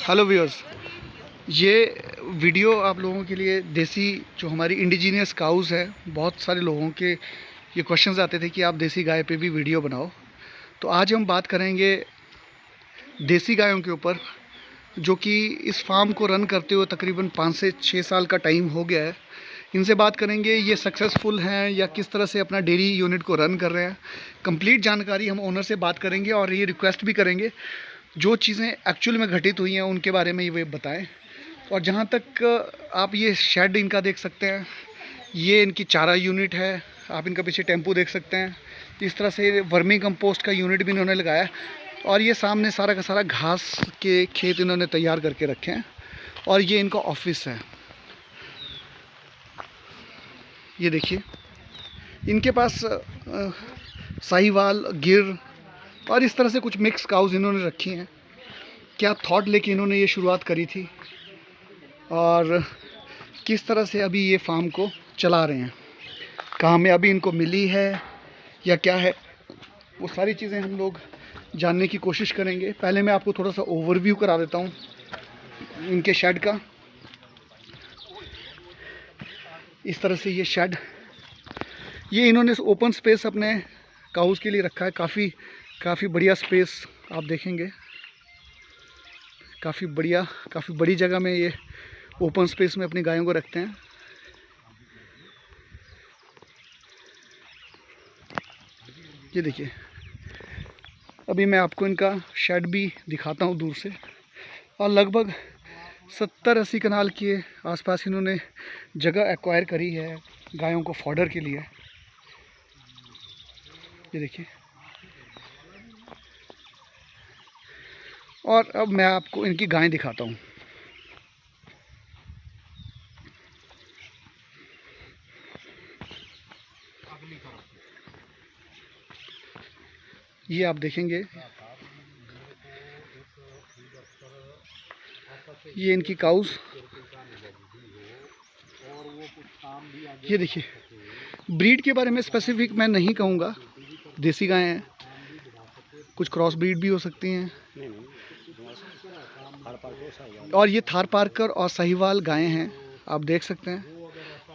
Hello viewers, ये video आप लोगों के लिए देसी जो हमारी इंडिजीनियस काउज़ है, बहुत सारे लोगों के ये क्वेश्चंस आते थे कि आप देसी गाय पे भी वीडियो बनाओ। तो आज हम बात करेंगे देसी गायों के ऊपर, जो कि इस फार्म को रन करते हुए तकरीबन 5 से 6 साल का टाइम हो गया है। इनसे बात करेंगे ये सक्सेसफुल हैं या किस तरह से अपना डेयरी यूनिट को रन कर रहे हैं। कंप्लीट जानकारी हम ओनर से बात करेंगे और ये रिक्वेस्ट भी करेंगे जो चीज़ें एक्चुअल में घटित हुई हैं उनके बारे में ये बताएं। और जहाँ तक आप ये शेड इनका देख सकते हैं, ये इनकी चारा यूनिट है। आप इनका पीछे टेम्पो देख सकते हैं। इस तरह से वर्मी कंपोस्ट का यूनिट भी इन्होंने लगाया है। और ये सामने सारा का सारा घास के खेत इन्होंने तैयार करके रखे हैं। और ये इनका ऑफिस है। ये देखिए, इनके पास साहिवाल, गिर और इस तरह से कुछ मिक्स काउज इन्होंने रखी हैं। क्या थॉट लेके इन्होंने ये शुरुआत करी थी और किस तरह से अभी ये फार्म को चला रहे हैं, कामयाबी इनको मिली है या क्या है, वो सारी चीज़ें हम लोग जानने की कोशिश करेंगे। पहले मैं आपको थोड़ा सा ओवरव्यू करा देता हूँ इनके शेड का। इस तरह से ये शेड, ये इन्होंने ओपन स्पेस अपने काउज़ के लिए रखा है। काफ़ी बढ़िया स्पेस आप देखेंगे, काफ़ी बड़ी जगह में ये ओपन स्पेस में अपनी गायों को रखते हैं। ये देखिए, अभी मैं आपको इनका शेड भी दिखाता हूँ दूर से। और लगभग 70-80 कनाल के आसपास इन्होंने जगह एक्वायर करी है गायों को फॉडर के लिए। ये देखिए, और अब मैं आपको इनकी गायें दिखाता हूँ। ये आप देखेंगे, ये इनकी काउज। ये देखिए, ब्रीड के बारे में स्पेसिफिक मैं नहीं कहूँगा, देसी गायें हैं, कुछ क्रॉस ब्रीड भी हो सकती हैं। और ये थार पारकर और साहिवाल गायें हैं, आप देख सकते हैं।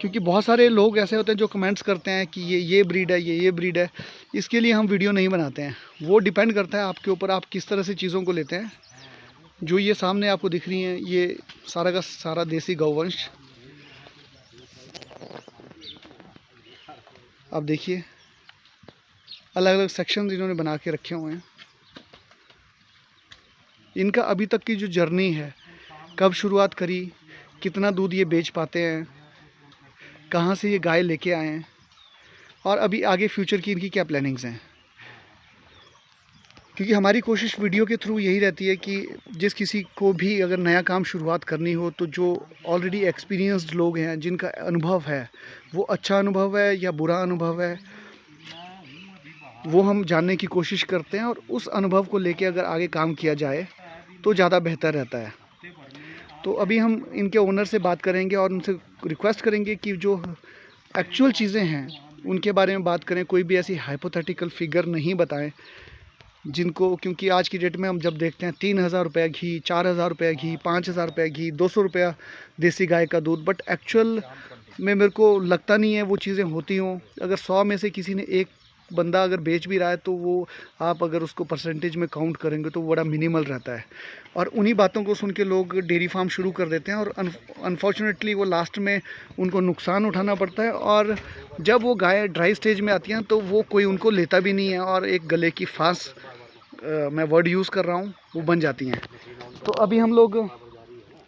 क्योंकि बहुत सारे लोग ऐसे होते हैं जो कमेंट्स करते हैं कि ये ब्रीड है, ये ब्रीड है। इसके लिए हम वीडियो नहीं बनाते हैं। वो डिपेंड करता है आपके ऊपर, आप किस तरह से चीज़ों को लेते हैं। जो ये सामने आपको दिख रही हैं, ये सारा का सारा देसी गौवंश। आप देखिए, अलग अलग सेक्शन इन्होंने बना के रखे हुए हैं। इनका अभी तक की जो जर्नी है, कब शुरुआत करी, कितना दूध ये बेच पाते हैं, कहाँ से ये गाय लेके आए हैं, और अभी आगे फ्यूचर की इनकी क्या प्लानिंग्स हैं। क्योंकि हमारी कोशिश वीडियो के थ्रू यही रहती है कि जिस किसी को भी अगर नया काम शुरुआत करनी हो, तो जो ऑलरेडी एक्सपीरियंस्ड लोग हैं, जिनका अनुभव है, वो अच्छा अनुभव है या बुरा अनुभव है, वो हम जानने की कोशिश करते हैं। और उस अनुभव को लेके अगर आगे काम किया जाए तो ज़्यादा बेहतर रहता है। तो अभी हम इनके ओनर से बात करेंगे और उनसे रिक्वेस्ट करेंगे कि जो एक्चुअल चीज़ें हैं उनके बारे में बात करें। कोई भी ऐसी हाइपोथेटिकल फिगर नहीं बताएं जिनको, क्योंकि आज की डेट में हम जब देखते हैं 3,000 रुपये घी, 4,000 रुपये घी, 5,000 रुपये घी, 200 रुपया देसी गाय का दूध, बट एक्चुअल में मेरे को लगता नहीं है वो चीज़ें होती हों। अगर 100 में से किसी ने एक बंदा अगर बेच भी रहा है, तो वो आप अगर उसको परसेंटेज में काउंट करेंगे तो बड़ा मिनिमल रहता है। और उन्हीं बातों को सुन के लोग डेयरी फार्म शुरू कर देते हैं और अनफॉर्चुनेटली वो लास्ट में उनको नुकसान उठाना पड़ता है। और जब वो गाय ड्राई स्टेज में आती हैं तो वो कोई उनको लेता भी नहीं है, और एक गले की फांस, मैं वर्ड यूज़ कर रहा हूँ, वो बन जाती हैं। तो अभी हम लोग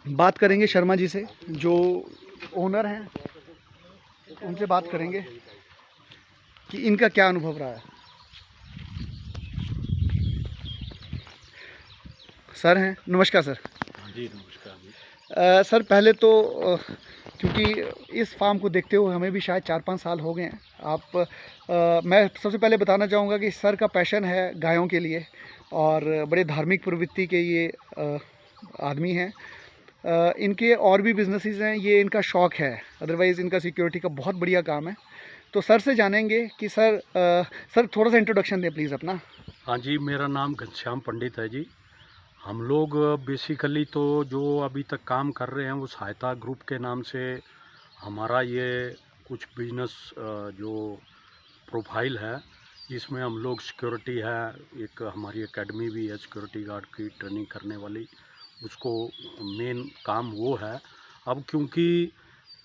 बात करेंगे शर्मा जी से, जो ओनर हैं, उनसे बात करेंगे कि इनका क्या अनुभव रहा है। सर हैं, नमस्कार सर। जी नमस्कार जी। सर पहले तो क्योंकि इस फार्म को देखते हुए हमें भी शायद 4-5 साल हो गए हैं। मैं सबसे पहले बताना चाहूँगा कि सर का पैशन है गायों के लिए, और बड़े धार्मिक प्रवृत्ति के ये आदमी हैं। इनके और भी बिजनेसेस हैं, ये इनका शौक़ है, अदरवाइज़ इनका सिक्योरिटी का बहुत बढ़िया काम है। तो सर से जानेंगे कि सर थोड़ा सा इंट्रोडक्शन दें प्लीज़ अपना। हाँ जी, मेरा नाम घनश्याम पंडित है जी। हम लोग बेसिकली तो जो अभी तक काम कर रहे हैं वो सहायता ग्रुप के नाम से हमारा ये कुछ बिजनेस जो प्रोफाइल है, इसमें हम लोग सिक्योरिटी है, एक हमारी एकेडमी भी है सिक्योरिटी गार्ड की ट्रेनिंग करने वाली, उसको मेन काम वो है। अब क्योंकि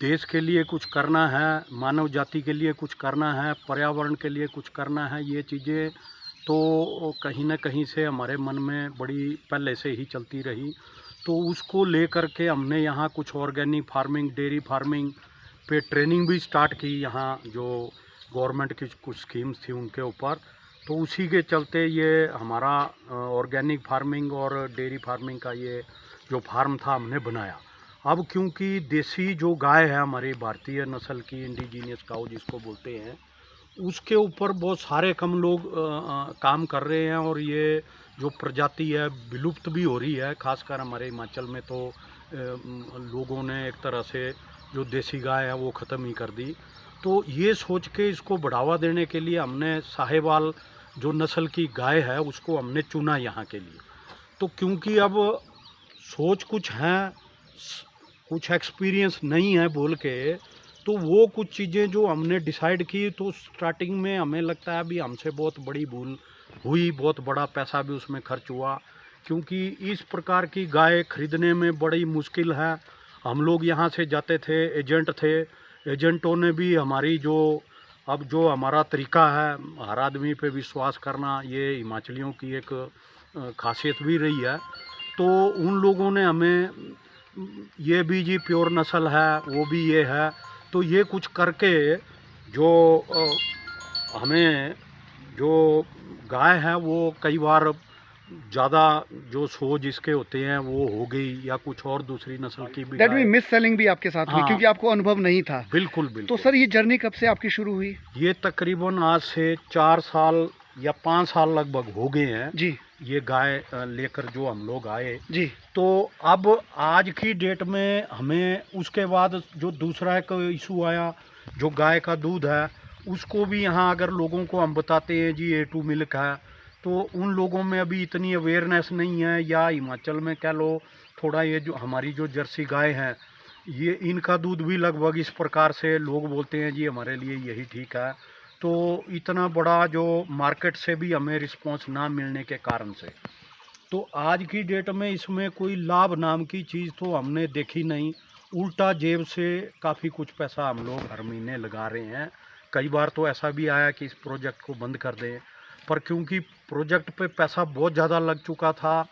देश के लिए कुछ करना है, मानव जाति के लिए कुछ करना है, पर्यावरण के लिए कुछ करना है, ये चीज़ें तो कहीं न कहीं से हमारे मन में बड़ी पहले से ही चलती रही। तो उसको लेकर के हमने यहाँ कुछ ऑर्गेनिक फार्मिंग, डेयरी फार्मिंग पे ट्रेनिंग भी स्टार्ट की, यहाँ जो गवर्नमेंट की कुछ स्कीम्स थी उनके ऊपर। तो उसी के चलते ये हमारा ऑर्गेनिक फार्मिंग और डेयरी फार्मिंग का ये जो फार्म था हमने बनाया। अब क्योंकि देसी जो गाय है हमारी भारतीय नस्ल की, इंडिजीनियस काऊ जिसको बोलते हैं, उसके ऊपर बहुत सारे कम लोग काम कर रहे हैं और ये जो प्रजाति है विलुप्त भी हो रही है। खासकर हमारे हिमाचल में तो लोगों ने एक तरह से जो देसी गाय है वो ख़त्म ही कर दी। तो ये सोच के इसको बढ़ावा देने के लिए हमने साहिवाल जो नस्ल की गाय है उसको हमने चुना यहाँ के लिए। तो क्योंकि अब सोच कुछ है, कुछ एक्सपीरियंस नहीं है बोल के, तो वो कुछ चीज़ें जो हमने डिसाइड की, तो स्टार्टिंग में हमें लगता है अभी हमसे बहुत बड़ी भूल हुई, बहुत बड़ा पैसा भी उसमें खर्च हुआ, क्योंकि इस प्रकार की गाय खरीदने में बड़ी मुश्किल है। हम लोग यहाँ से जाते थे, एजेंट थे, एजेंटों ने भी हमारी जो हमारा तरीका है हर आदमी पे विश्वास करना, ये हिमाचलियों की एक खासियत भी रही है। तो उन लोगों ने हमें ये भी जी प्योर नस्ल है, वो भी ये है, तो ये कुछ करके जो हमें जो गाय है वो कई बार ज़्यादा जो सो जिसके होते हैं वो हो गई, या कुछ और दूसरी नस्ल की भी that mean guy. Miss selling भी आपके साथ हुई हाँ, क्योंकि आपको अनुभव नहीं था। बिल्कुल तो बिल्कुल। सर ये जर्नी कब से आपकी शुरू हुई? ये तकरीबन आज से 4 साल या 5 साल लगभग हो गए हैं जी ये गाय लेकर जो हम लोग आए। जी। तो अब आज की डेट में हमें उसके बाद जो दूसरा एक इशू आया, जो गाय का दूध है उसको भी यहाँ अगर लोगों को हम बताते हैं जी A2 मिल्क है, तो उन लोगों में अभी इतनी अवेयरनेस नहीं है, या हिमाचल में कह लो थोड़ा ये जो हमारी जो जर्सी गाय हैं, ये इनका दूध भी लगभग इस प्रकार से लोग बोलते हैं जी हमारे लिए यही ठीक है। तो इतना बड़ा जो मार्केट से भी हमें रिस्पॉन्स ना मिलने के कारण से, तो आज की डेट में इसमें कोई लाभ नाम की चीज़ तो हमने देखी नहीं। उल्टा जेब से काफ़ी कुछ पैसा हम लोग हर महीने लगा रहे हैं। कई बार तो ऐसा भी आया कि इस प्रोजेक्ट को बंद कर दें, पर क्योंकि प्रोजेक्ट पे पैसा बहुत ज़्यादा लग चुका था,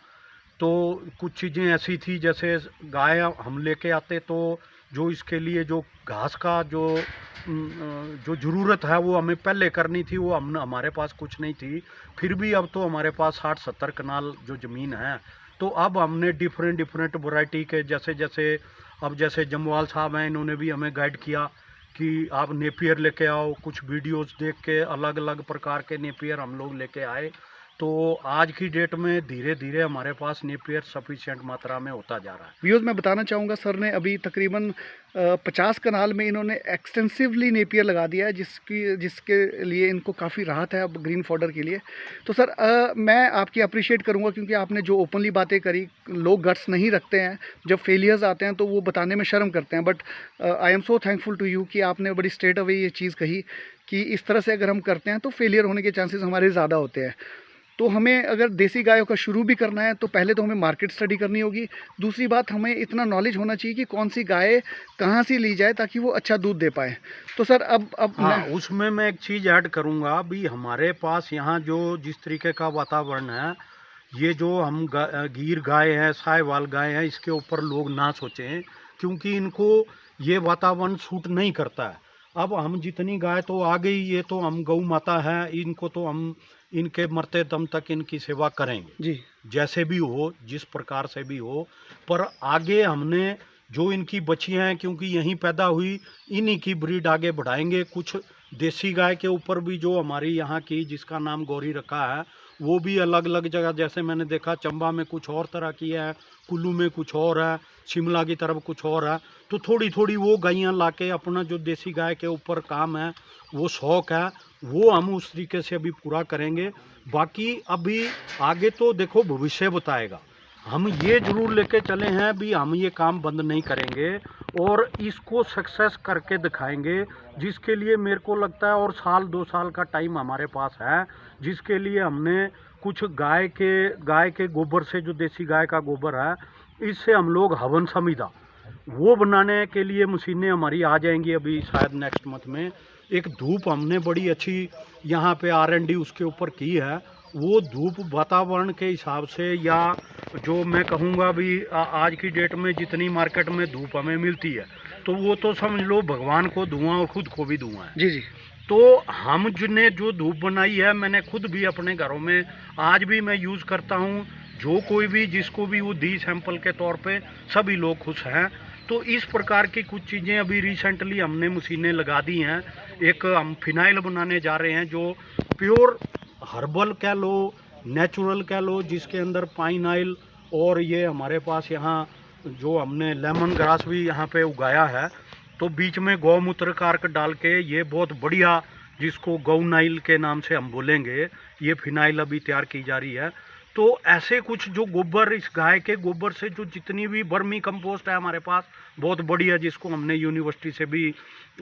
तो कुछ चीज़ें ऐसी थी, जैसे गाय हम लेके आते तो जो इसके लिए जो घास का जो ज़रूरत है वो हमें पहले करनी थी, वो हमारे पास कुछ नहीं थी। फिर भी अब तो हमारे पास 60-70 कनाल जो ज़मीन है, तो अब हमने डिफरेंट वैरायटी के जैसे जम्वाल साहब हैं, इन्होंने भी हमें गाइड किया कि आप नेपियर लेके आओ। कुछ वीडियोस देख के अलग अलग प्रकार के नेपियर हम लोग लेके आए। तो आज की डेट में धीरे धीरे हमारे पास नेपियर सफिशिएंट मात्रा में होता जा रहा है। व्यूअर्स मैं बताना चाहूँगा सर ने अभी तकरीबन 50 कनाल में इन्होंने एक्सटेंसिवली नेपियर लगा दिया है, जिसके लिए इनको काफ़ी राहत है अब ग्रीन फॉडर के लिए। तो सर मैं आपकी अप्रिशिएट करूँगा क्योंकि आपने जो ओपनली बातें करी, लोग गट्स नहीं रखते हैं, जब फेलियर्स आते हैं तो वो बताने में शर्म करते हैं, but I am so thankful to you कि आपने बड़ी स्ट्रेट अवे ये चीज़ कही कि इस तरह से अगर हम करते हैं तो फेलियर होने के चांसेस हमारे ज़्यादा होते हैं। तो हमें अगर देसी गायों का शुरू भी करना है तो पहले तो हमें मार्केट स्टडी करनी होगी। दूसरी बात, हमें इतना नॉलेज होना चाहिए कि कौन सी गाय कहाँ से ली जाए ताकि वो अच्छा दूध दे पाए। तो सर अब हाँ, उसमें मैं एक चीज़ ऐड करूँगा। अभी हमारे पास यहाँ जो जिस तरीके का वातावरण है, ये जो हम गीर गाय है, साहिवाल गाय है, इसके ऊपर लोग ना सोचें, क्योंकि इनको ये वातावरण सूट नहीं करता है। अब हम जितनी गाय तो आ गई, ये तो हम गौ माता है, इनको तो हम इनके मरते दम तक इनकी सेवा करेंगे जी जैसे भी हो, जिस प्रकार से भी हो। पर आगे हमने जो इनकी बच्चियां हैं, क्योंकि यहीं पैदा हुई, इन्हीं की ब्रीड आगे बढ़ाएंगे। कुछ देसी गाय के ऊपर भी जो हमारी यहाँ की जिसका नाम गौरी रखा है, वो भी अलग अलग जगह, जैसे मैंने देखा चंबा में कुछ और तरह की है, कुल्लू में कुछ और है, शिमला की तरफ कुछ और है। तो थोड़ी थोड़ी वो गायें लाके अपना जो देसी गाय के ऊपर काम है, वो शौक है, वो हम उस तरीके से अभी पूरा करेंगे। बाकी अभी आगे तो देखो भविष्य बताएगा। हम ये जरूर लेके चले हैं भी हम ये काम बंद नहीं करेंगे और इसको सक्सेस करके दिखाएंगे, जिसके लिए मेरे को लगता है और साल 2 साल का टाइम हमारे पास है, जिसके लिए हमने कुछ गाय के गोबर से, जो देसी गाय का गोबर है, इससे हम लोग हवन समिधा वो बनाने के लिए मशीनें हमारी आ जाएंगी अभी शायद नेक्स्ट मंथ में। एक धूप हमने बड़ी अच्छी यहाँ पे R&D उसके ऊपर की है, वो धूप वातावरण के हिसाब से, या जो मैं कहूँगा भी आज की डेट में जितनी मार्केट में धूप हमें मिलती है, तो वो तो समझ लो भगवान को धुआं और खुद को भी धुआं है। जी जी। तो हम जिन्हें जो धूप बनाई है, मैंने खुद भी अपने घरों में आज भी मैं यूज़ करता हूँ, जो कोई भी जिसको भी वो दी सैंपल के तौर पे, सभी लोग खुश हैं। तो इस प्रकार की कुछ चीज़ें अभी रिसेंटली हमने मशीनें लगा दी हैं। एक हम फिनाइल बनाने जा रहे हैं जो प्योर हर्बल कह लो, नेचुरल कह लो, जिसके अंदर पाइन ऑयल और ये हमारे पास यहाँ जो हमने लेमन ग्रास भी यहाँ पे उगाया है, तो बीच में गौमूत्र कार्क डाल के ये बहुत बढ़िया, जिसको गौ नाइल के नाम से हम बोलेंगे, ये फिनाइल अभी तैयार की जा रही है। तो ऐसे कुछ जो गोबर, इस गाय के गोबर से जो जितनी भी वर्मी कंपोस्ट है हमारे पास बहुत बढ़िया, जिसको हमने यूनिवर्सिटी से भी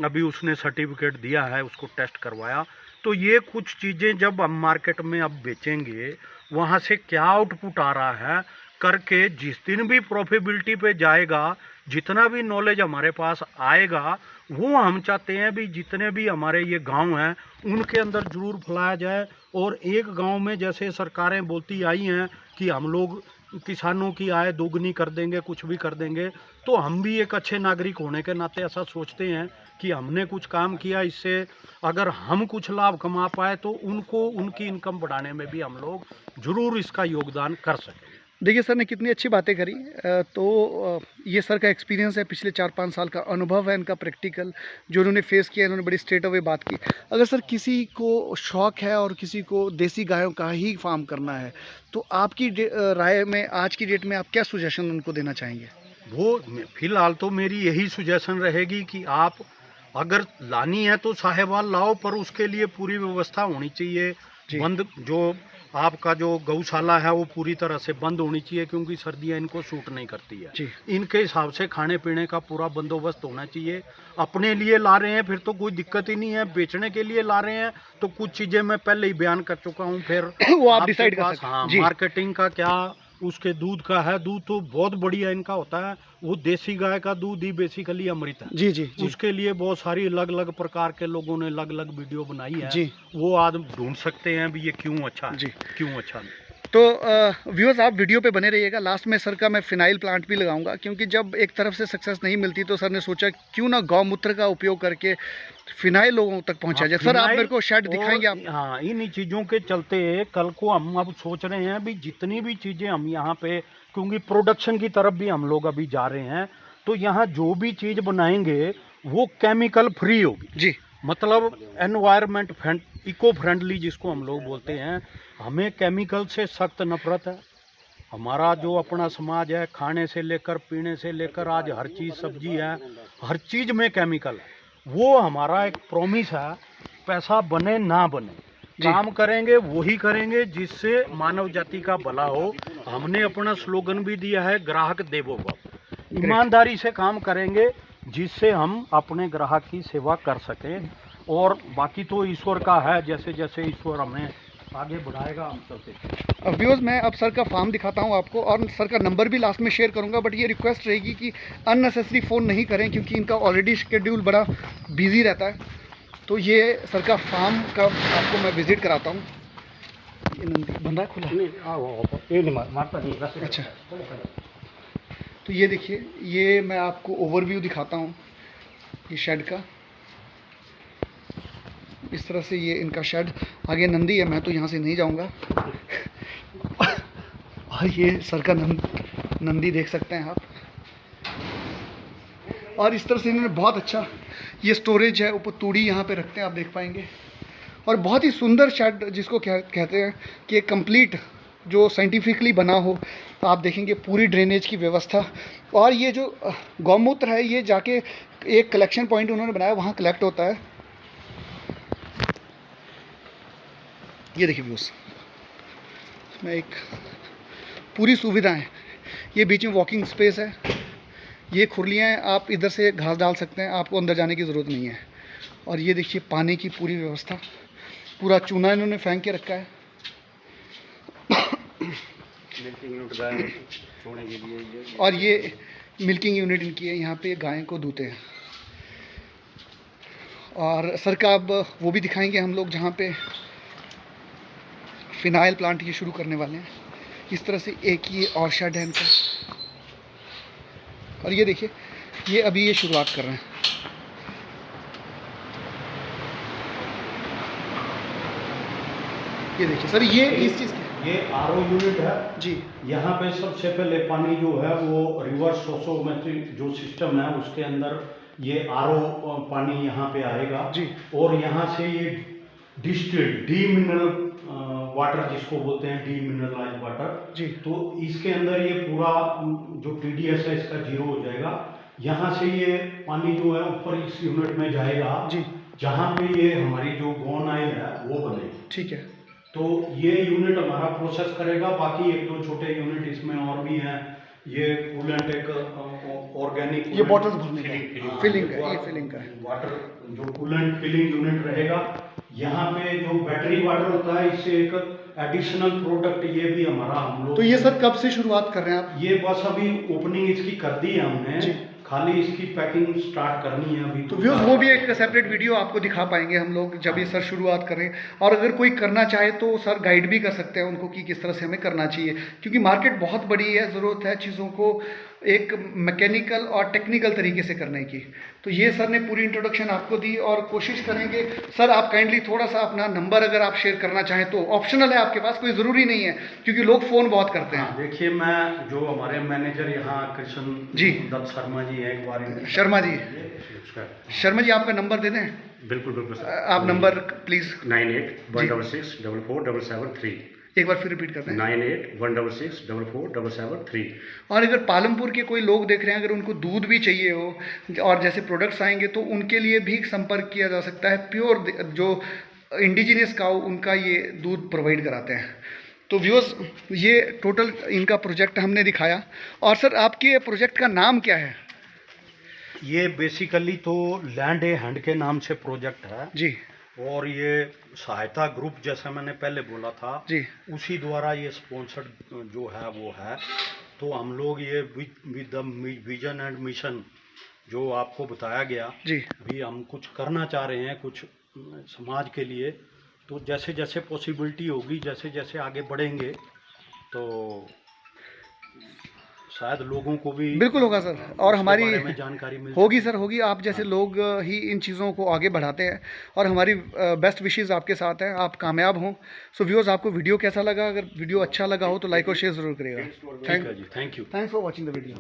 अभी उसने सर्टिफिकेट दिया है, उसको टेस्ट करवाया। तो ये कुछ चीज़ें जब हम मार्केट में अब बेचेंगे, वहाँ से क्या आउटपुट आ रहा है करके, जिस दिन भी प्रॉफिटेबिलिटी पे जाएगा, जितना भी नॉलेज हमारे पास आएगा, वो हम चाहते हैं भी जितने भी हमारे ये गांव हैं उनके अंदर ज़रूर फैलाया जाए। और एक गांव में जैसे सरकारें बोलती आई हैं कि हम लोग किसानों की आय दोगुनी कर देंगे, कुछ भी कर देंगे, तो हम भी एक अच्छे नागरिक होने के नाते ऐसा सोचते हैं कि हमने कुछ काम किया, इससे अगर हम कुछ लाभ कमा पाए तो उनको, उनकी इनकम बढ़ाने में भी हम लोग ज़रूर इसका योगदान कर सकें। देखिए सर ने कितनी अच्छी बातें करी। ये सर का एक्सपीरियंस है, पिछले 4-5 साल का अनुभव है इनका प्रैक्टिकल, जो उन्होंने फेस किया। इन्होंने बड़ी स्ट्रेट अवे बात की। अगर सर किसी को शौक़ है और किसी को देसी गायों का ही फार्म करना है, तो आपकी राय में आज की डेट में आप क्या सुजेशन उनको देना चाहेंगे? वो फिलहाल तो मेरी यही सुजेशन रहेगी कि आप अगर लानी है तो साहेवाल लाओ, पर उसके लिए पूरी व्यवस्था होनी चाहिए। बंद, जो आपका जो गौशाला है वो पूरी तरह से बंद होनी चाहिए, क्योंकि सर्दियाँ इनको सूट नहीं करती है। इनके हिसाब से खाने पीने का पूरा बंदोबस्त होना चाहिए। अपने लिए ला रहे हैं फिर तो कोई दिक्कत ही नहीं है, बेचने के लिए ला रहे हैं तो कुछ चीज़ें मैं पहले ही बयान कर चुका हूँ। फिर वो आप डिसाइड कर सकते हैं। हाँ, मार्केटिंग का क्या, उसके दूध का है, दूध तो बहुत बढ़िया इनका होता है, वो देसी गाय का दूध ही बेसिकली अमृत है। जी, जी, जी। उसके लिए बहुत सारी अलग अलग प्रकार के लोगों ने अलग अलग वीडियो बनाई है जी। वो आज ढूंढ सकते हैं भी ये क्यों अच्छा है, जी क्यों अच्छा नहीं। तो व्यूअर्स आप वीडियो पे बने रहिएगा। लास्ट में सर का मैं फिनाइल प्लांट भी लगाऊंगा, क्योंकि जब एक तरफ से सक्सेस नहीं मिलती तो सर ने सोचा क्यों ना गौमूत्र का उपयोग करके फिनाइल लोगों तक पहुंचा जाए। सर आप मेरे को शेड दिखाएंगे आप? हाँ, इन चीज़ों के चलते कल को हम अब सोच रहे हैं भी जितनी भी चीज़ें हम यहाँ पे, क्योंकि प्रोडक्शन की तरफ भी हम लोग अभी जा रहे हैं, तो यहाँ जो भी चीज़ बनाएंगे वो केमिकल फ्री होगी जी। मतलब एनवायरनमेंट इको फ्रेंडली जिसको हम लोग बोलते हैं। हमें केमिकल से सख्त नफरत है। हमारा जो अपना समाज है, खाने से लेकर पीने से लेकर आज हर चीज़, सब्जी है, हर चीज़ में केमिकल है। वो हमारा एक प्रॉमिस है, पैसा बने ना बने, काम करेंगे वही करेंगे जिससे मानव जाति का भला हो। हमने अपना स्लोगन भी दिया है, ग्राहक देवो भव। ईमानदारी से काम करेंगे जिससे हम अपने ग्राहक की सेवा कर सकें, और बाकी तो ईश्वर का है, जैसे जैसे ईश्वर हमें आगे बढ़ाएगा हम चलते। व्यूअर्स मैं अब सर का फार्म दिखाता हूं आपको, और सर का नंबर भी लास्ट में शेयर करूंगा, बट ये रिक्वेस्ट रहेगी कि अननेसेसरी फ़ोन नहीं करें, क्योंकि इनका ऑलरेडी शेड्यूल बड़ा बिजी रहता है। तो ये सर का फार्म का आपको मैं विजिट कराता हूँ। ये नंदी बंदा खुला नहीं, अच्छा। तो ये देखिए, ये मैं आपको ओवरव्यू दिखाता हूँ ये शेड का। इस तरह से ये इनका शेड, आगे नंदी है, मैं तो यहाँ से नहीं जाऊँगा। और ये सर का नंदी देख सकते हैं आप। और इस तरह से इन्होंने बहुत अच्छा ये स्टोरेज है, ऊपर तूड़ी यहाँ पे रखते हैं, आप देख पाएंगे। और बहुत ही सुंदर शेड जिसको कहते हैं कि कंप्लीट जो साइंटिफिकली बना हो। तो आप देखेंगे पूरी ड्रेनेज की व्यवस्था, और ये जो गौमूत्र है ये जाके एक कलेक्शन पॉइंट उन्होंने बनाया, वहाँ कलेक्ट होता है। ये देखिए व्यूअर्स, इसमें एक पूरी सुविधाएं, ये बीच में वॉकिंग स्पेस है, ये खुरलियाँ हैं, आप इधर से घास डाल सकते हैं, आपको अंदर जाने की ज़रूरत नहीं है। और ये देखिए पानी की पूरी व्यवस्था, पूरा चूना इन्होंने फेंक के रखा है। और ये मिल्किंग यूनिट इनकी है, यहाँ पे गाय को दूते हैं। और सर का अब वो भी दिखाएंगे हम लोग जहाँ पे फिनाइल प्लांट ये शुरू करने वाले हैं। इस तरह से एक ये और शेड है इनका। और ये देखिए, ये अभी ये शुरुआत कर रहे हैं। ये देखिए सर, ये इस चीज़ की ये आरओ यूनिट है जी। यहाँ पे सबसे पहले पानी जो है वो रिवर्स ऑस्मोमेट्रिक जो सिस्टम है उसके अंदर ये आरओ पानी यहाँ पे आएगा जी। और यहाँ से ये डिस्टिल्ड डी मिनरल वाटर जिसको बोलते हैं, डी मिनरलाइज वाटर जी। तो इसके अंदर ये पूरा जो टीडीएस है इसका 0 हो जाएगा। यहाँ से ये पानी जो है ऊपर इस यूनिट में जाएगा जी। जहाँ पे ये हमारी जो गोन ऑयल है वो बनेगी। ठीक है। तो ये यूनिट हमारा प्रोसेस करेगा। बाकी 1-2 छोटे यूनिट इसमें और भी हैं। ये कूलेंट एक ऑर्गेनिक, ये बॉटल्स भरने का फिलिंग का, ये फिलिंग का है। वाटर जो कूलेंट फिलिंग यूनिट रहेगा। यहाँ पे जो बैटरी वाटर होता है इससे एक एडिशनल प्रोडक्ट ये भी हमारा हम लोग। तो ये सर कब से शुरुआत कर रहे हैं आप? ये बस अभी ओपनिंग इसकी कर दी है हमने जी। खाली इसकी पैकिंग स्टार्ट करनी है अभी। तो व्यूअर्स वो भी एक सेपरेट वीडियो आपको दिखा पाएंगे हम लोग जब ये सर शुरुआत करें। और अगर कोई करना चाहे तो सर गाइड भी कर सकते हैं उनको कि किस तरह से हमें करना चाहिए, क्योंकि मार्केट बहुत बड़ी है, ज़रूरत है चीज़ों को एक मैकेनिकल और टेक्निकल तरीके से करने की। तो ये सर ने पूरी इंट्रोडक्शन आपको दी और कोशिश करेंगे। सर आप काइंडली थोड़ा सा अपना नंबर अगर आप शेयर करना चाहें तो ऑप्शनल है आपके पास, कोई ज़रूरी नहीं है क्योंकि लोग फ़ोन बहुत करते हैं। देखिए मैं जो हमारे मैनेजर यहाँ कृष्ण जी दत्त शर्मा जी हैं, एक बार शर्मा जी, शर्मा जी आपका नंबर दे दें। बिल्कुल बिल्कुल आप नंबर प्लीज़ 9816647773। एक बार फिर रिपीट कर दें। 9816647773। और अगर पालमपुर के कोई लोग देख रहे हैं, अगर उनको दूध भी चाहिए हो और जैसे प्रोडक्ट्स आएंगे तो उनके लिए भी संपर्क किया जा सकता है। प्योर जो इंडिजिनियस काऊ उनका ये दूध प्रोवाइड कराते हैं। तो व्यूअर्स ये टोटल इनका प्रोजेक्ट हमने दिखाया। और सर आपके प्रोजेक्ट का नाम क्या है? ये बेसिकली तो लैंड ए हैंड के नाम से प्रोजेक्ट है जी। और ये सहायता ग्रुप जैसा मैंने पहले बोला था जी, उसी द्वारा ये स्पॉन्सर्ड जो है वो है। तो हम लोग ये with the vision and mission जो आपको बताया गया जी, भी हम कुछ करना चाह रहे हैं कुछ समाज के लिए। तो जैसे जैसे पॉसिबिलिटी होगी, जैसे जैसे आगे बढ़ेंगे तो शायद लोगों को भी बिल्कुल होगा सर। और हमारी जानकारी मिल होगी सर, होगी। आप जैसे लोग ही इन चीज़ों को आगे बढ़ाते हैं और हमारी बेस्ट विशेज़ आपके साथ हैं, आप कामयाब हों। सो व्यूअर्स आपको वीडियो कैसा लगा? अगर वीडियो अच्छा लगा हो तो लाइक और शेयर ज़रूर करिएगा। Thank you. Thanks for watching the video.